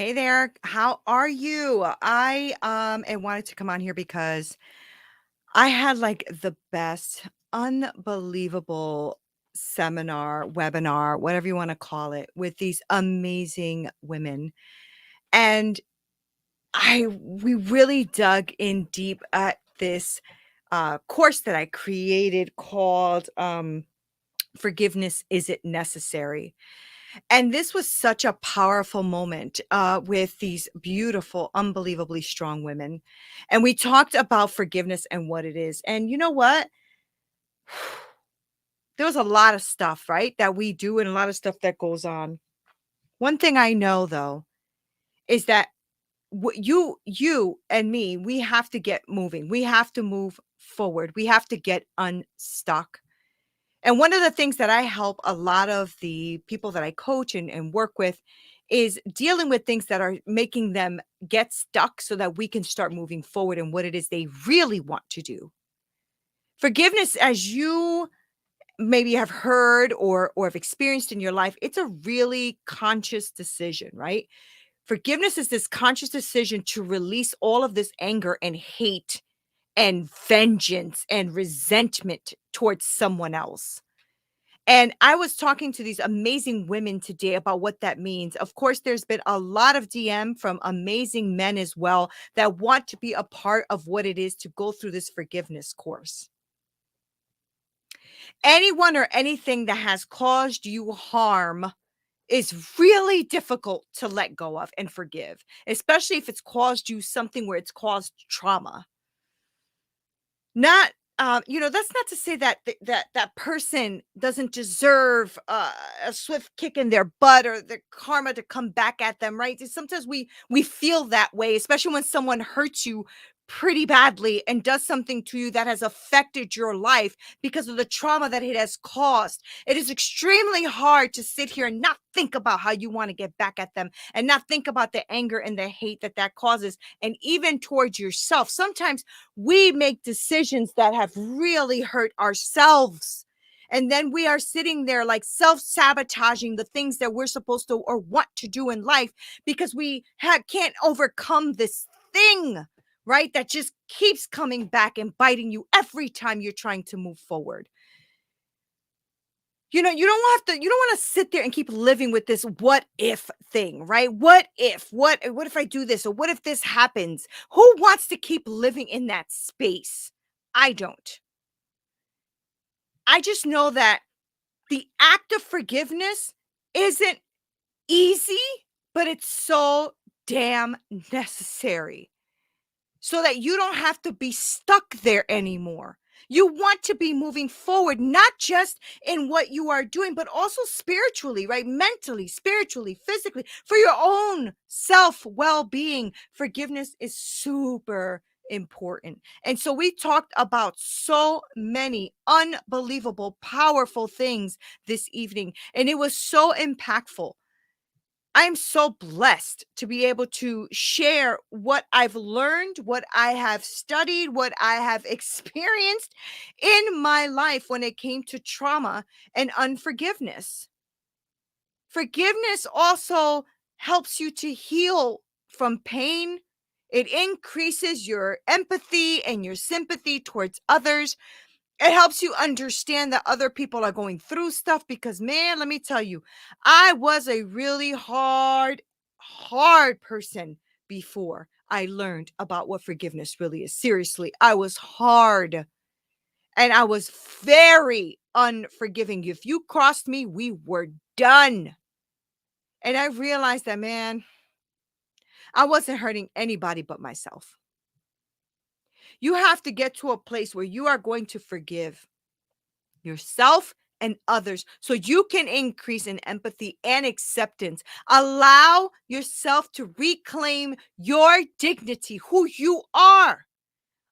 Hey there. How are you? I wanted to come on here because I had like the best, unbelievable seminar, webinar, whatever you want to call it, with these amazing women. And we really dug in deep at this course that I created called Forgiveness Is It Necessary? And this was such a powerful moment with these beautiful, unbelievably strong women. And we talked about forgiveness and what it is. And you know what? There was a lot of stuff, right, that we do and a lot of stuff that goes on. One thing I know, though, is that you and me, we have to get moving. We have to move forward. We have to get unstuck. And one of the things that I help a lot of the people that I coach and work with is dealing with things that are making them get stuck so that we can start moving forward in what it is they really want to do. Forgiveness, as you maybe have heard or have experienced in your life, it's a really conscious decision, right? Forgiveness is this conscious decision to release all of this anger and hate and vengeance and resentment towards someone else. And I was talking to these amazing women today about what that means. Of course, there's been a lot of DM from amazing men as well that want to be a part of what it is to go through this forgiveness course. Anyone or anything that has caused you harm is really difficult to let go of and forgive, especially if it's caused you something where it's caused trauma. Not, that's not to say that that person doesn't deserve a swift kick in their butt or the karma to come back at them, right? Sometimes we feel that way, especially when someone hurts you pretty badly and does something to you that has affected your life because of the trauma that it has caused. It is extremely hard to sit here and not think about how you want to get back at them and not think about the anger and the hate that that causes, and even towards yourself. Sometimes we make decisions that have really hurt ourselves. And then we are sitting there like self-sabotaging the things that we're supposed to or want to do in life because we can't overcome this thing, right? That just keeps coming back and biting you every time you're trying to move forward. You don't want to sit there and keep living with this what if thing, right? What if I do this, or what if this happens? Who wants to keep living in that space? I don't. I just know that the act of forgiveness isn't easy, but it's so damn necessary so that you don't have to be stuck there anymore. You want to be moving forward, not just in what you are doing, but also spiritually, right? Mentally, spiritually, physically, for your own self well being. Forgiveness is super important. And so we talked about so many unbelievable, powerful things this evening, and it was so impactful. I'm so blessed to be able to share what I've learned, what I have studied, what I have experienced in my life when it came to trauma and unforgiveness. Forgiveness also helps you to heal from pain. It increases your empathy and your sympathy towards others. It helps you understand that other people are going through stuff because, man, let me tell you, I was a really hard person before I learned about what forgiveness really is. Seriously, I was hard and I was very unforgiving. If you crossed me, we were done. And I realized that, man, I wasn't hurting anybody but myself. You have to get to a place where you are going to forgive yourself and others so you can increase in empathy and acceptance. Allow yourself to reclaim your dignity, who you are,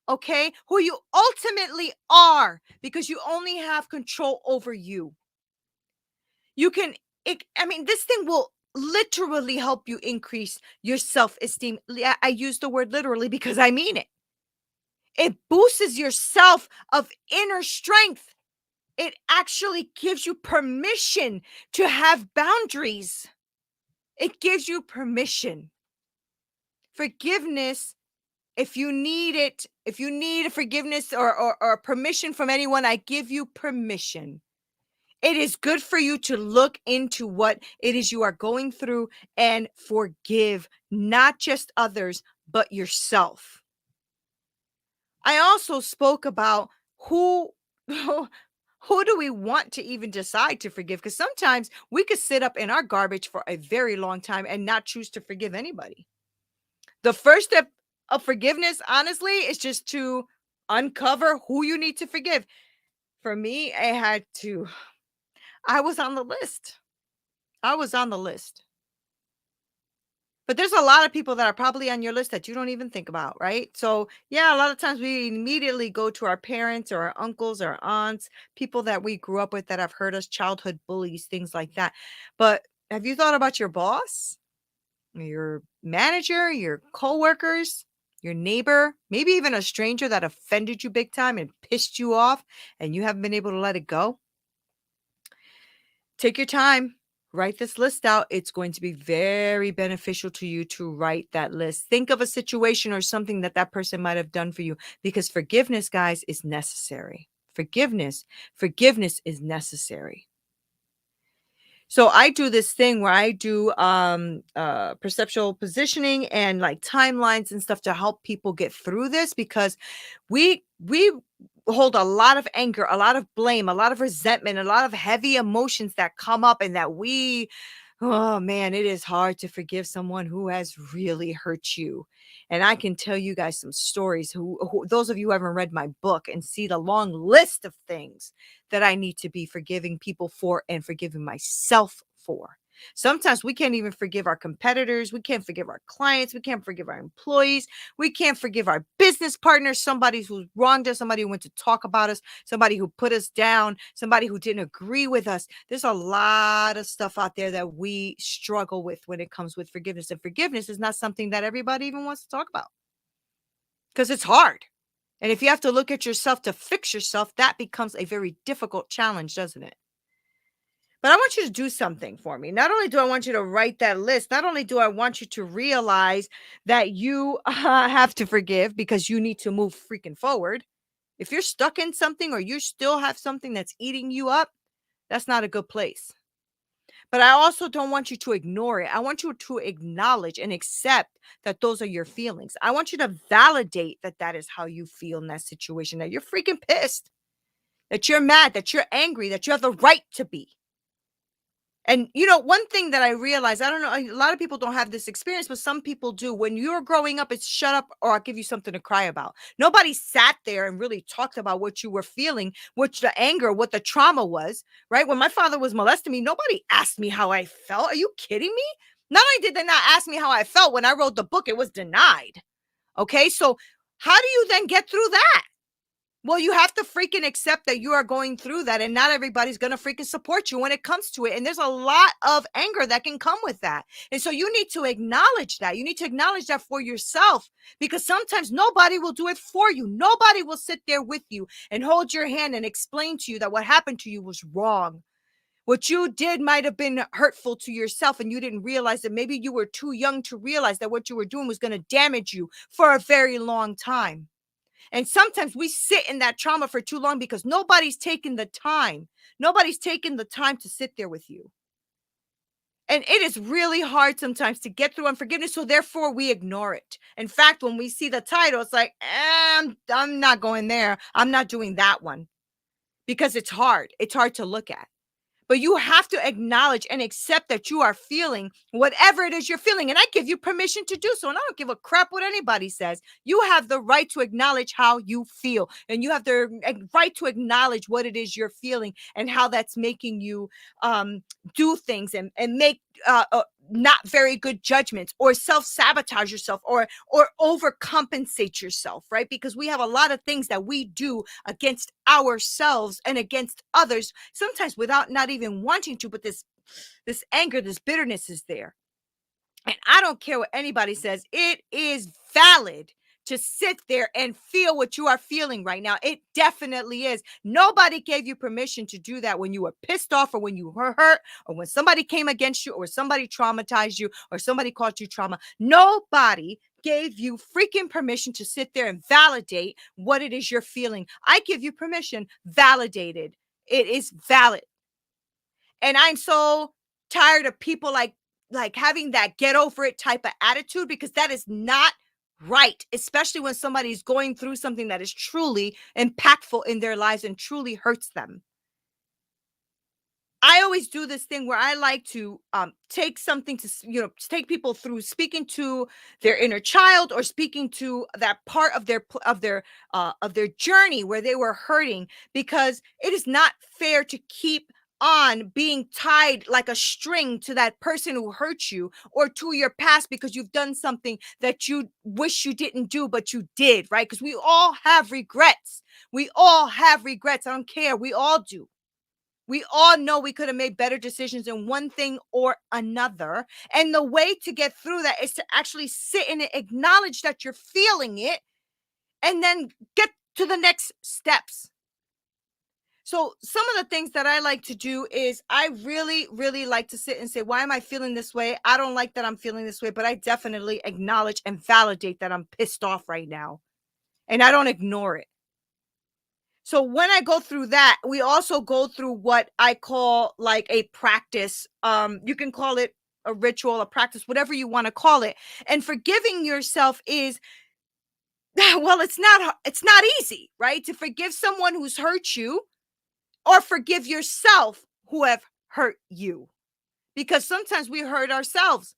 okay? Who you ultimately are, because you only have control over you. You can, this thing will literally help you increase your self-esteem. I use the word literally because I mean it. It boosts your self of inner strength. It actually gives you permission to have boundaries. It gives you permission. Forgiveness, if you need it, if you need a forgiveness or permission from anyone, I give you permission. It is good for you to look into what it is you are going through and forgive not just others, but yourself. I also spoke about who who do we want to even decide to forgive? Because sometimes we could sit up in our garbage for a very long time and not choose to forgive anybody. The first step of forgiveness, honestly, is just to uncover who you need to forgive. For me, I was on the list. I was on the list. But there's a lot of people that are probably on your list that you don't even think about, right? So, yeah, a lot of times we immediately go to our parents or our uncles or aunts, people that we grew up with that have hurt us, childhood bullies, things like that. But have you thought about your boss, your manager, your coworkers, your neighbor, maybe even a stranger that offended you big time and pissed you off and you haven't been able to let it go? Take your time. Write this list out. It's going to be very beneficial to you to write that list. Think of a situation or something that that person might have done for you, because forgiveness, guys, is necessary. Forgiveness is necessary. So I do this thing where I do perceptual positioning and like timelines and stuff to help people get through this, because we hold a lot of anger, a lot of blame, a lot of resentment, a lot of heavy emotions that come up, and that oh man, it is hard to forgive someone who has really hurt you. And I can tell you guys some stories, who those of you who haven't read my book and see the long list of things that I need to be forgiving people for and forgiving myself for. Sometimes we can't even forgive our competitors. We can't forgive our clients. We can't forgive our employees. We can't forgive our business partners, somebody who wronged us, somebody who went to talk about us, somebody who put us down, somebody who didn't agree with us. There's a lot of stuff out there that we struggle with when it comes with forgiveness. And forgiveness is not something that everybody even wants to talk about, because it's hard. And if you have to look at yourself to fix yourself, that becomes a very difficult challenge, doesn't it? But I want you to do something for me. Not only do I want you to write that list, not only do I want you to realize that you have to forgive because you need to move freaking forward. If you're stuck in something or you still have something that's eating you up, that's not a good place. But I also don't want you to ignore it. I want you to acknowledge and accept that those are your feelings. I want you to validate that that is how you feel in that situation, that you're freaking pissed, that you're mad, that you're angry, that you have the right to be. And, one thing that I realized, I don't know, a lot of people don't have this experience, but some people do. When you're growing up, it's shut up or I'll give you something to cry about. Nobody sat there and really talked about what you were feeling, what the anger, what the trauma was, right? When my father was molesting me, nobody asked me how I felt. Are you kidding me? Not only did they not ask me how I felt, when I wrote the book, it was denied. Okay, so how do you then get through that? Well, you have to freaking accept that you are going through that, and not everybody's going to freaking support you when it comes to it. And there's a lot of anger that can come with that. And so you need to acknowledge that. You need to acknowledge that for yourself, because sometimes nobody will do it for you. Nobody will sit there with you and hold your hand and explain to you that what happened to you was wrong. What you did might have been hurtful to yourself, and you didn't realize that. Maybe you were too young to realize that what you were doing was going to damage you for a very long time. And sometimes we sit in that trauma for too long because nobody's taken the time. Nobody's taken the time to sit there with you. And it is really hard sometimes to get through unforgiveness. So therefore we ignore it. In fact, when we see the title, it's like, I'm not going there. I'm not doing that one, because it's hard. It's hard to look at. But you have to acknowledge and accept that you are feeling whatever it is you're feeling. And I give you permission to do so. And I don't give a crap what anybody says. You have the right to acknowledge how you feel. And you have the right to acknowledge what it is you're feeling and how that's making you do things and make not very good judgments, or self-sabotage yourself, or overcompensate yourself, right? Because we have a lot of things that we do against ourselves and against others, sometimes without not even wanting to, but this anger, this bitterness is there. And I don't care what anybody says. It is valid to sit there and feel what you are feeling right now. It definitely is. Nobody gave you permission to do that when you were pissed off, or when you were hurt, or when somebody came against you, or somebody traumatized you, or somebody caused you trauma. Nobody gave you freaking permission to sit there and validate what it is you're feeling. I give you permission, validated. It is valid. And I'm so tired of people like having that get over it type of attitude, because that is not right, especially when somebody's going through something that is truly impactful in their lives and truly hurts them. I always do this thing where I like to take something to, take people through speaking to their inner child, or speaking to that part of their journey where they were hurting, because it is not fair to keep on being tied like a string to that person who hurt you, or to your past, because you've done something that you wish you didn't do but you did, right? Because we all have regrets. We all have regrets. I don't care. We all do. We all know we could have made better decisions in one thing or another. And the way to get through that is to actually sit and acknowledge that you're feeling it, and then get to the next steps. So some of the things that I like to do is I really, really like to sit and say, why am I feeling this way? I don't like that I'm feeling this way, but I definitely acknowledge and validate that I'm pissed off right now. And I don't ignore it. So when I go through that, we also go through what I call like a practice. You can call it a ritual, a practice, whatever you want to call it. And forgiving yourself is, well, it's not easy, right? To forgive someone who's hurt you, or forgive yourself who have hurt you, because sometimes we hurt ourselves.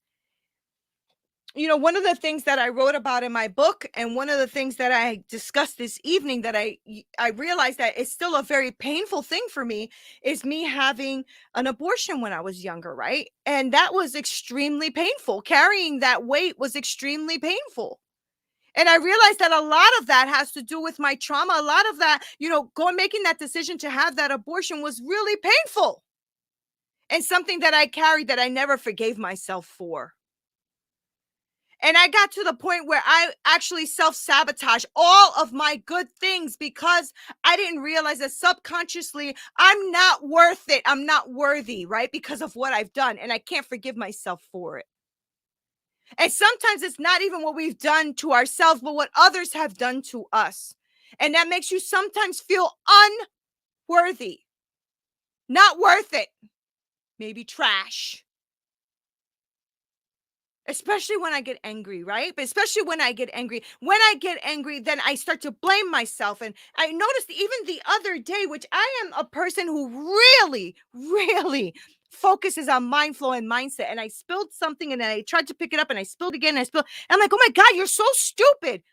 One of the things that I wrote about in my book, and one of the things that I discussed this evening, that I realized that it's still a very painful thing for me, is me having an abortion when I was younger, right? And that was extremely painful. Carrying that weight was extremely painful. And I realized that a lot of that has to do with my trauma. A lot of that, making that decision to have that abortion was really painful, and something that I carried that I never forgave myself for. And I got to the point where I actually self-sabotage all of my good things, because I didn't realize that subconsciously I'm not worth it. I'm not worthy, right? Because of what I've done, and I can't forgive myself for it. And sometimes it's not even what we've done to ourselves, but what others have done to us. And that makes you sometimes feel unworthy, not worth it, maybe trash. Especially when I get angry, right? But especially when I get angry. When I get angry, then I start to blame myself. And I noticed even the other day, which I am a person who really, really focuses on mind flow and mindset. And I spilled something, and I tried to pick it up, and I spilled again. And I spilled. And I'm like, oh my God, you're so stupid.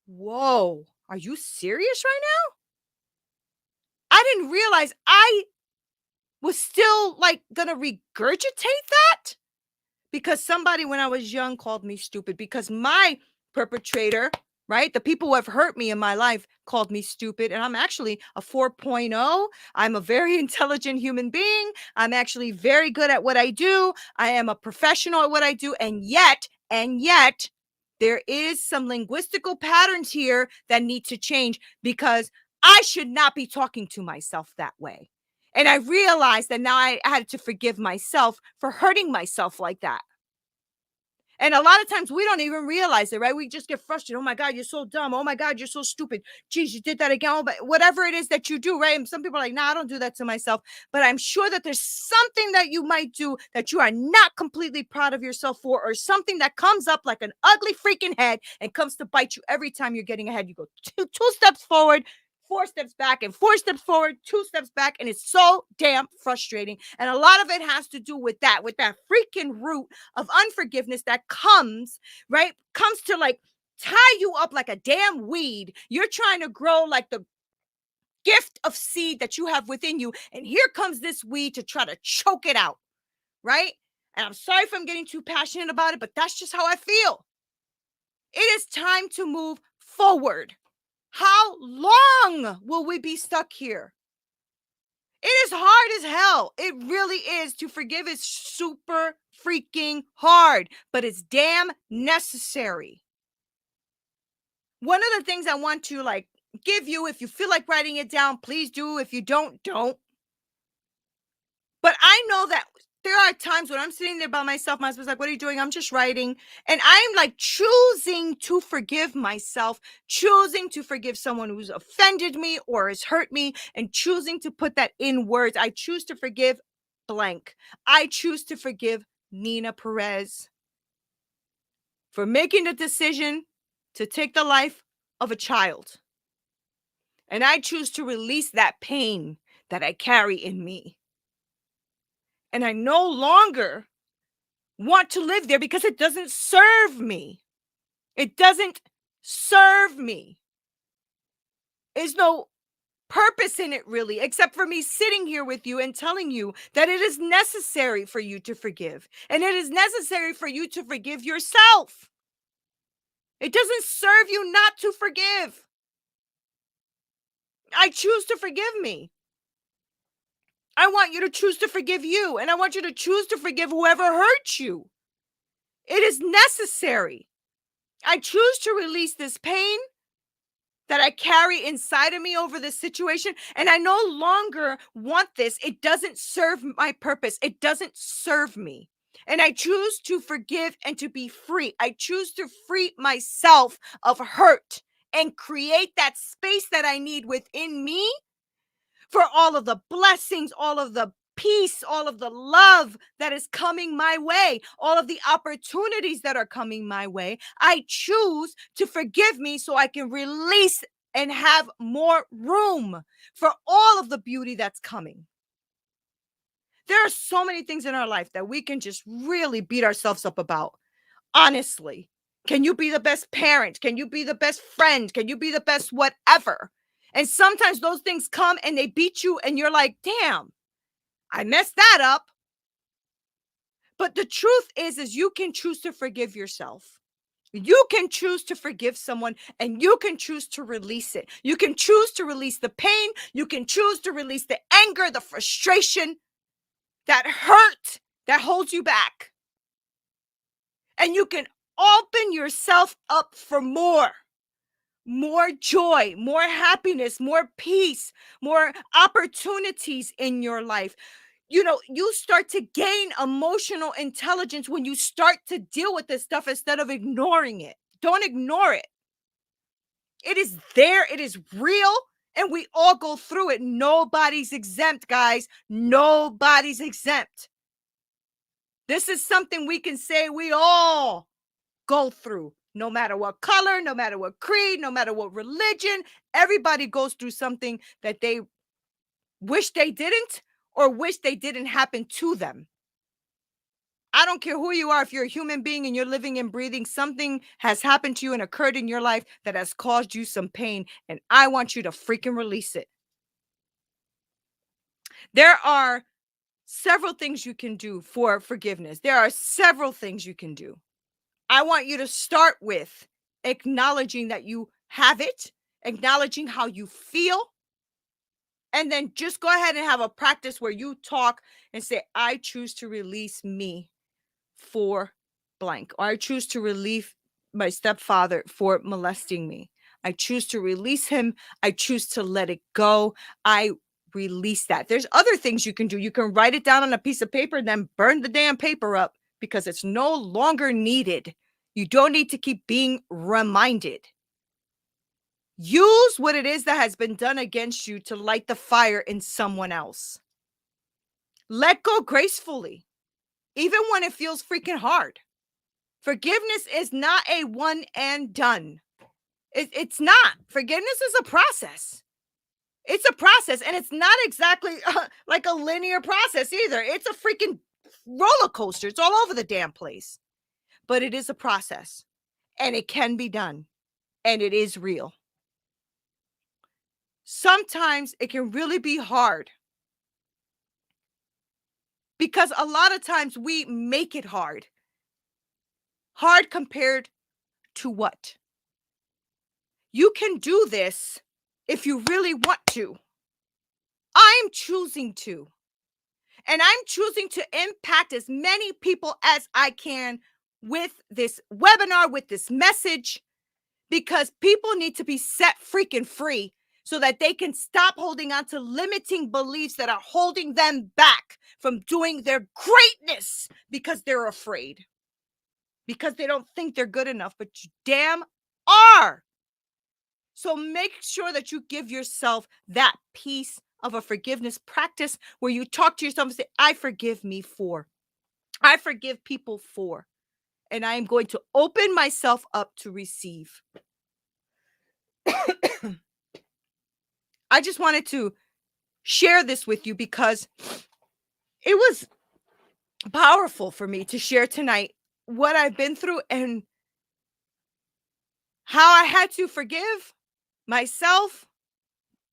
Whoa, are you serious right now? I didn't realize I was still like gonna regurgitate that, because somebody when I was young called me stupid, because my perpetrator, right? The people who have hurt me in my life called me stupid. And I'm actually a 4.0. I'm a very intelligent human being. I'm actually very good at what I do. I am a professional at what I do. And yet, there is some linguistical patterns here that need to change, because I should not be talking to myself that way. And I realized that now I had to forgive myself for hurting myself like that. And a lot of times we don't even realize it, right? We just get frustrated. Oh my God, you're so dumb. Oh my God, you're so stupid. Geez, you did that again. Oh, but whatever it is that you do, right? And some people are like, nah, I don't do that to myself. But I'm sure that there's something that you might do that you are not completely proud of yourself for, or something that comes up like an ugly freaking head and comes to bite you every time you're getting ahead. You go two steps forward, 4 steps back, and 4 steps forward, 2 steps back. And it's so damn frustrating. And a lot of it has to do with that freaking root of unforgiveness that comes to like tie you up like a damn weed. You're trying to grow like the gift of seed that you have within you. And here comes this weed to try to choke it out, right? And I'm sorry if I'm getting too passionate about it, but that's just how I feel. It is time to move forward. How long will we be stuck here? It is hard as hell. It really is. To forgive is super freaking hard, but it's damn necessary. One of the things I want to give you, if you feel like writing it down, please do. If you don't. But I know that there are times when I'm sitting there by myself, my husband's like, what are you doing? I'm just writing. And I'm like choosing to forgive myself, choosing to forgive someone who's offended me or has hurt me, and choosing to put that in words. I choose to forgive blank. I choose to forgive Neena Perez for making the decision to take the life of a child. And I choose to release that pain that I carry in me. And I no longer want to live there because it doesn't serve me. It doesn't serve me. There's no purpose in it really, except for me sitting here with you and telling you that it is necessary for you to forgive. And it is necessary for you to forgive yourself. It doesn't serve you not to forgive. I choose to forgive me. I want you to choose to forgive you. And I want you to choose to forgive whoever hurt you. It is necessary. I choose to release this pain that I carry inside of me over this situation. And I no longer want this. It doesn't serve my purpose. It doesn't serve me. And I choose to forgive and to be free. I choose to free myself of hurt and create that space that I need within me for all of the blessings, all of the peace, all of the love that is coming my way, all of the opportunities that are coming my way. I choose to forgive me so I can release and have more room for all of the beauty that's coming. There are so many things in our life that we can just really beat ourselves up about. Honestly, can you be the best parent? Can you be the best friend? Can you be the best whatever? And sometimes those things come and they beat you and you're like, damn, I messed that up. But the truth is you can choose to forgive yourself. You can choose to forgive someone and you can choose to release it. You can choose to release the pain. You can choose to release the anger, the frustration, that hurt that holds you back. And you can open yourself up for more joy, more happiness, more peace, more opportunities in your life. You know, you start to gain emotional intelligence when you start to deal with this stuff instead of ignoring it. Don't ignore it. It is there. It is real. And we all go through it. Nobody's exempt, guys. Nobody's exempt. This is something we can say we all go through. No matter what color, no matter what creed, no matter what religion, everybody goes through something that they wish they didn't or wish they didn't happen to them. I don't care who you are. If you're a human being and you're living and breathing, something has happened to you and occurred in your life that has caused you some pain. And I want you to freaking release it. There are several things you can do for forgiveness. There are several things you can do. I want you to start with acknowledging that you have it, acknowledging how you feel, and then just go ahead and have a practice where you talk and say, I choose to release me for blank, or I choose to release my stepfather for molesting me. I choose to release him. I choose to let it go. I release that. There's other things you can do. You can write it down on a piece of paper and then burn the damn paper up because it's no longer needed. You don't need to keep being reminded. Use what it is that has been done against you to light the fire in someone else. Let go gracefully, even when it feels freaking hard. Forgiveness is not a one and done. It's not. Forgiveness is a process. It's a process, and it's not exactly like a linear process either. It's a freaking roller coaster. It's all over the damn place. But it is a process, and it can be done, and it is real. Sometimes it can really be hard because a lot of times we make it hard. Hard compared to what? You can do this if you really want to. I'm choosing to. And I'm choosing to impact as many people as I can with this webinar, with this message, because people need to be set freaking free so that they can stop holding on to limiting beliefs that are holding them back from doing their greatness because they're afraid, because they don't think they're good enough, but you damn are. So make sure that you give yourself that piece of a forgiveness practice where you talk to yourself and say, I forgive me for, I forgive people for, and I am going to open myself up to receive. I just wanted to share this with you because it was powerful for me to share tonight what I've been through and how I had to forgive myself.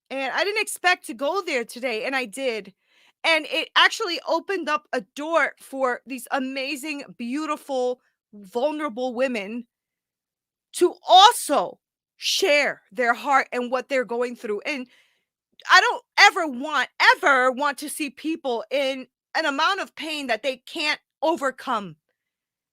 And I didn't expect to go there today, and I did. And it actually opened up a door for these amazing, beautiful, vulnerable women to also share their heart and what they're going through. And I don't ever want to see people in an amount of pain that they can't overcome.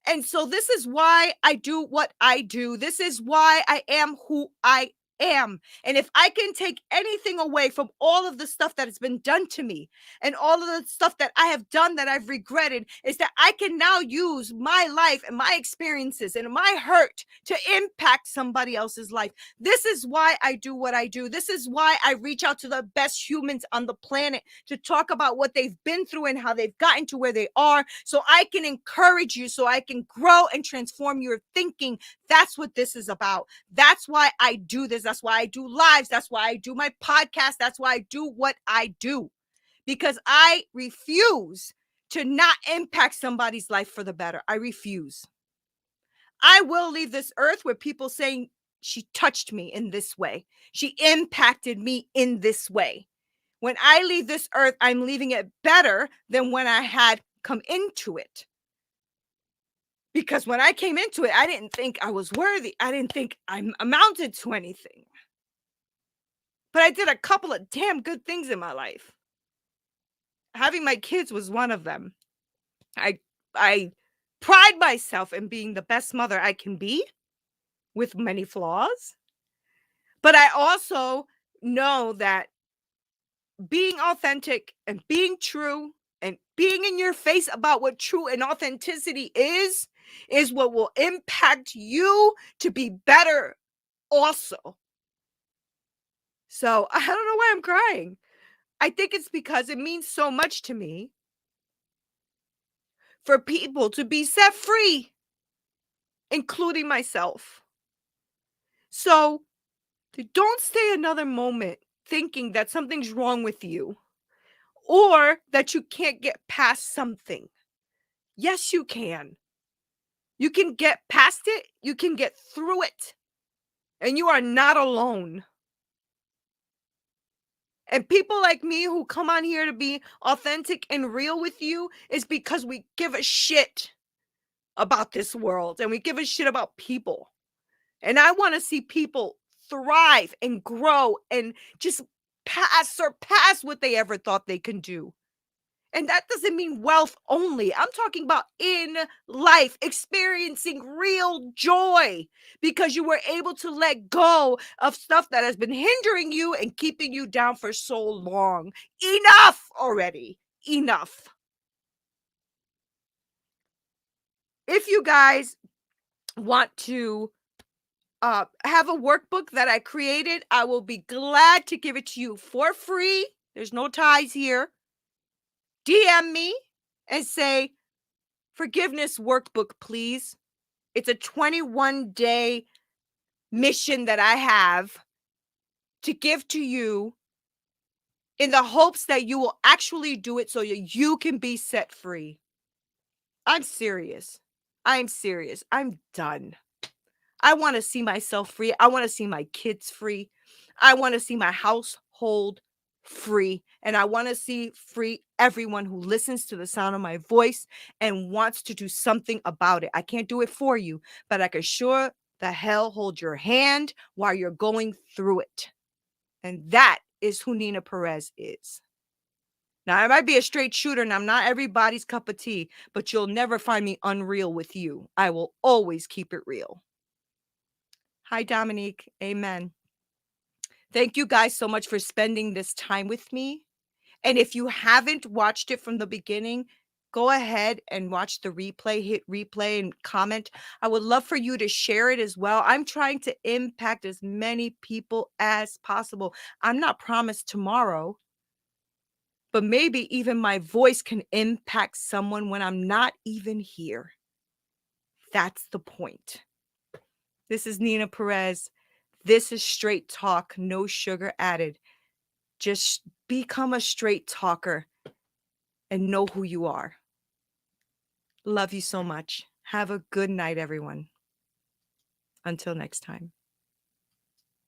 And so this is why I do what I do. This is why I am who I am. And if I can take anything away from all of the stuff that has been done to me and all of the stuff that I have done that I've regretted, is that I can now use my life and my experiences and my hurt to impact somebody else's life. This is why I do what I do. This is why I reach out to the best humans on the planet to talk about what they've been through and how they've gotten to where they are, so I can encourage you, so I can grow and transform your thinking. That's what this is about. That's why I do this. That's why I do lives. That's why I do my podcast. That's why I do what I do, because I refuse to not impact somebody's life for the better. I refuse. I will leave this earth with people saying, she touched me in this way. She impacted me in this way. When I leave this earth, I'm leaving it better than when I had come into it. Because when I came into it, I didn't think I was worthy. I didn't think I amounted to anything. But I did a couple of damn good things in my life. Having my kids was one of them. I pride myself in being the best mother I can be, with many flaws. But I also know that being authentic and being true and being in your face about what true and authenticity is what will impact you to be better also. So I don't know why I'm crying. I think it's because it means so much to me for people to be set free, including myself. So don't stay another moment thinking that something's wrong with you or that you can't get past something. Yes, you can. You can get past it. You can get through it. And you are not alone. And people like me who come on here to be authentic and real with you is because we give a shit about this world and we give a shit about people. And I want to see people thrive and grow and just surpass what they ever thought they can do. And that doesn't mean wealth only. I'm talking about in life, experiencing real joy because you were able to let go of stuff that has been hindering you and keeping you down for so long. Enough already. Enough. If you guys want to have a workbook that I created, I will be glad to give it to you for free. There's no ties here. DM me and say, forgiveness workbook, please. It's a 21-day mission that I have to give to you in the hopes that you will actually do it so you can be set free. I'm serious. I'm serious. I'm done. I want to see myself free. I want to see my kids free. I want to see my household free. And I want to see free everyone who listens to the sound of my voice and wants to do something about it. I can't do it for you, but I can sure the hell hold your hand while you're going through it. And that is who Neena Perez is. Now, I might be a straight shooter and I'm not everybody's cup of tea, but you'll never find me unreal with you. I will always keep it real. Hi, Dominique. Amen. Thank you guys so much for spending this time with me. And if you haven't watched it from the beginning, go ahead and watch the replay, hit replay and comment. I would love for you to share it as well. I'm trying to impact as many people as possible. I'm not promised tomorrow, but maybe even my voice can impact someone when I'm not even here. That's the point. This is Neena Perez. This is Straight Talk, no sugar added. Just become a straight talker and know who you are. Love you so much. Have a good night, everyone. Until next time.